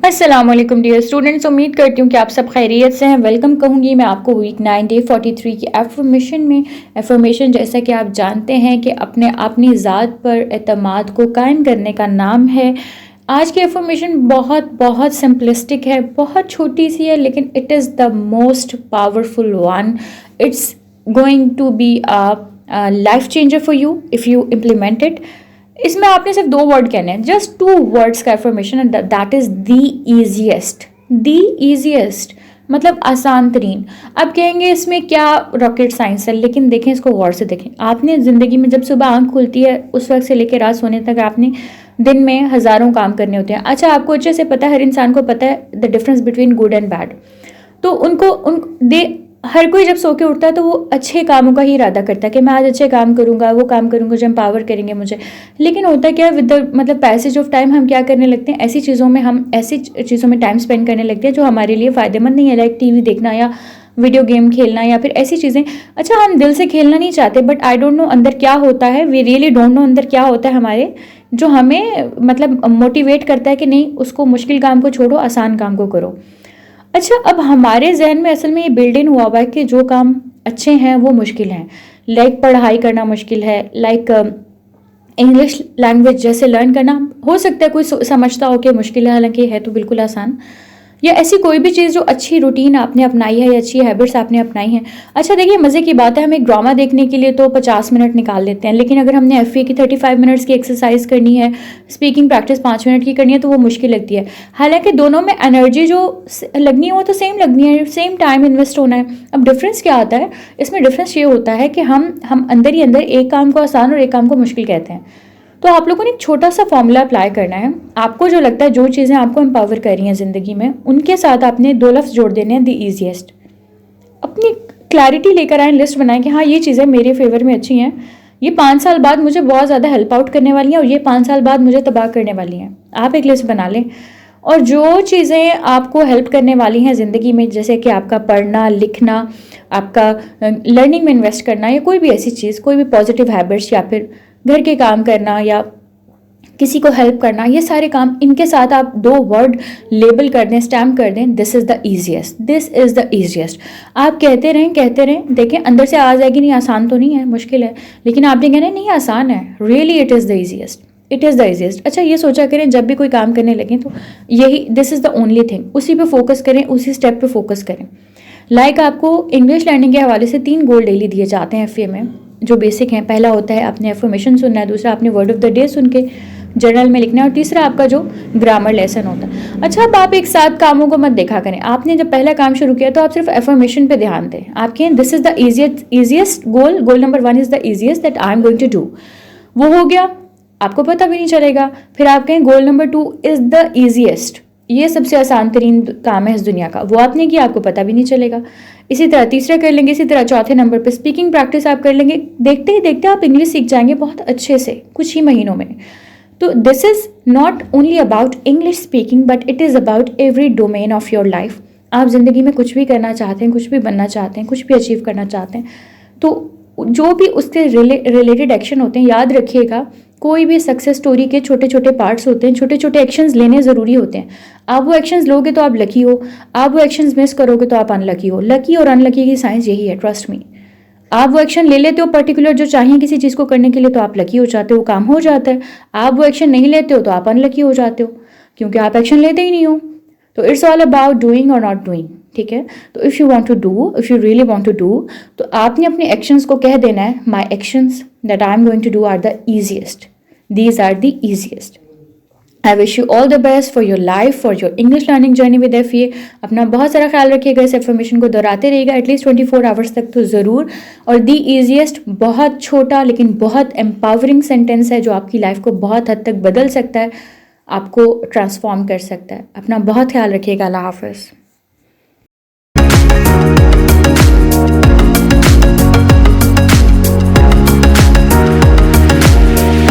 अस्सलाम वालेकुम dear students, उम्मीद करती हूँ कि आप सब खैरियत से हैं। वेलकम कहूँगी मैं आपको वीक 9 डे 43 की एफर्मेशन में। एफर्मेशन जैसा कि आप जानते हैं कि अपनी ज़ात पर एतमाद को कायम करने का नाम है। आज की एफर्मेशन बहुत बहुत सिंपलिस्टिक है, बहुत छोटी सी है, लेकिन it is the most powerful one. It's going to be a life changer for you if you implement it. इसमें आपने सिर्फ 2 वर्ड कहने हैं, जस्ट 2 वर्ड्स का affirmation, and that is the easiest. The easiest मतलब आसान तरीन। अब कहेंगे इसमें क्या रॉकेट साइंस है, लेकिन देखें इसको गौर से देखें। आपने ज़िंदगी में जब सुबह आंख खुलती है उस वक्त से लेकर रात सोने तक आपने दिन में हज़ारों काम करने होते हैं। अच्छा, आपको अच्छे से पता है, हर इंसान को पता है the difference between good and bad. तो हर कोई जब सो के उठता है तो वो अच्छे कामों का ही इरादा करता है कि मैं आज अच्छे काम करूंगा, वो काम करूंगा जो एम्पावर करेंगे मुझे। लेकिन होता क्या है, विद द मतलब पैसेज ऑफ टाइम हम क्या करने लगते हैं, ऐसी चीज़ों में टाइम स्पेंड करने लगते हैं जो हमारे लिए फ़ायदेमंद नहीं है, लाइक टीवी देखना या वीडियो गेम खेलना या फिर ऐसी चीज़ें। अच्छा, हम दिल से खेलना नहीं चाहते, बट आई डोंट नो अंदर क्या होता है, वी रियली डोंट नो अंदर क्या होता है हमारे, जो हमें मतलब मोटिवेट करता है कि नहीं, उसको मुश्किल काम को छोड़ो, आसान काम को करो। अच्छा, अब हमारे जहन में असल में ये बिल्ड इन हुआ हुआ है कि जो काम अच्छे हैं वो मुश्किल हैं। लाइक पढ़ाई करना मुश्किल है, लाइक इंग्लिश लैंग्वेज जैसे लर्न करना हो सकता है कोई समझता हो कि मुश्किल है, हालांकि है तो बिल्कुल आसान। या ऐसी कोई भी चीज़ जो अच्छी रूटीन आपने अपनाई है या अच्छी हैबिट्स आपने अपनाई हैं। अच्छा देखिए, मज़े की बात है, हम एक ड्रामा देखने के लिए तो 50 मिनट निकाल लेते हैं, लेकिन अगर हमने एफ की 35 मिनट्स की एक्सरसाइज करनी है, स्पीकिंग प्रैक्टिस 5 मिनट की करनी है, तो वो मुश्किल लगती है। हालांकि दोनों में एनर्जी जो लगनी है वो तो सेम लगनी है, सेम टाइम इन्वेस्ट होना है। अब डिफरेंस क्या आता है इसमें? डिफरेंस ये होता है कि हम अंदर ही अंदर एक काम को आसान और एक काम को मुश्किल कहते हैं। तो आप लोगों ने एक छोटा सा फॉर्मूला अप्लाई करना है। आपको जो लगता है, जो चीज़ें आपको एम्पावर कर रही हैं ज़िंदगी में, उनके साथ आपने 2 लफ्ज़ जोड़ देने हैं, द ईजीएस्ट। अपनी क्लैरिटी लेकर आए, लिस्ट बनाएं कि हाँ, ये चीज़ें मेरे फेवर में अच्छी हैं, ये 5 साल बाद मुझे बहुत ज़्यादा हेल्प आउट करने वाली हैं, और ये 5 साल बाद मुझे तबाह करने वाली हैं। आप एक लिस्ट बना लें, और जो चीज़ें आपको हेल्प करने वाली हैं ज़िंदगी में, जैसे कि आपका पढ़ना लिखना, आपका लर्निंग में इन्वेस्ट करना, या कोई भी ऐसी चीज़, कोई भी पॉजिटिव हैबिट्स, या फिर घर के काम करना या किसी को हेल्प करना, ये सारे काम, इनके साथ आप 2 वर्ड लेबल कर दें, स्टैम्प कर दें, this is the easiest, this is the easiest. आप कहते रहें, देखें अंदर से आ जाएगी, नहीं आसान तो नहीं है, मुश्किल है, लेकिन आपने कहना नहीं आसान है, really it is the easiest, it is the easiest. अच्छा, ये सोचा करें जब भी कोई काम करने लगें तो यही this is the only thing, उसी पे फोकस करें, उसी स्टेप पे फोकस करें। लाइक आपको इंग्लिश लर्निंग के हवाले से 3 गोल डेली दिए जाते हैं एफ में, जो बेसिक हैं। पहला होता है आपने एफर्मेशन सुनना है, दूसरा आपने वर्ड ऑफ द डे सुन के जर्नल में लिखना है, और तीसरा आपका जो ग्रामर लेसन होता है। अच्छा, अब आप एक साथ कामों को मत देखा करें। आपने जब पहला काम शुरू किया तो आप सिर्फ एफर्मेशन पे ध्यान दें। आप कहें this is the easiest goal number 1 is the easiest that I am going to do, वो हो गया, आपको पता भी नहीं चलेगा। फिर आप कहें goal number 2 is the easiest, ये सबसे आसान तरीन काम है इस दुनिया का, वो आपने किया, आपको पता भी नहीं चलेगा। इसी तरह तीसरा कर लेंगे, इसी तरह चौथे नंबर पर स्पीकिंग प्रैक्टिस आप कर लेंगे। देखते ही देखते आप इंग्लिश सीख जाएंगे बहुत अच्छे से, कुछ ही महीनों में। तो this is not only about English speaking, but it is about every domain of your life. आप ज़िंदगी में कुछ भी करना चाहते हैं, कुछ भी बनना चाहते हैं, कुछ भी अचीव करना चाहते हैं, तो जो भी उसके रिलेटेड एक्शन होते हैं, याद रखिएगा, कोई भी सक्सेस स्टोरी के छोटे छोटे पार्ट्स होते हैं, छोटे छोटे एक्शंस लेने ज़रूरी होते हैं। आप वो एक्शंस लोगे तो आप लकी हो, आप वो एक्शंस मिस करोगे तो आप अनलकी हो। लकी और अनलकी की साइंस यही है, ट्रस्ट मी। आप वो एक्शन ले लेते हो पर्टिकुलर जो चाहिए किसी चीज़ को करने के लिए, तो आप लकी हो जाते हो, वो काम हो जाता है। आप वो एक्शन नहीं लेते हो तो आप अनलकी हो जाते हो, क्योंकि आप एक्शन लेते ही नहीं हो। तो इट्स ऑल अबाउट डूइंग और नॉट डूइंग, ठीक है। तो if you really want to do, तो आपने अपने एक्शंस को कह देना है, my actions that I am going to do are the easiest, these are the easiest. I wish you all the best for your life, for your English learning journey with F. अपना बहुत सारा ख्याल रखिएगा, इस information को दोहराते रहिएगा at least 24 hours तक तो ज़रूर। और दी ईजिएस्ट बहुत छोटा लेकिन बहुत एम्पावरिंग सेंटेंस है, जो आपकी लाइफ को बहुत हद तक बदल सकता है, आपको ट्रांसफॉर्म कर सकता है। अपना बहुत ख्याल रखिएगा। अल्लाह हाफ़िज़।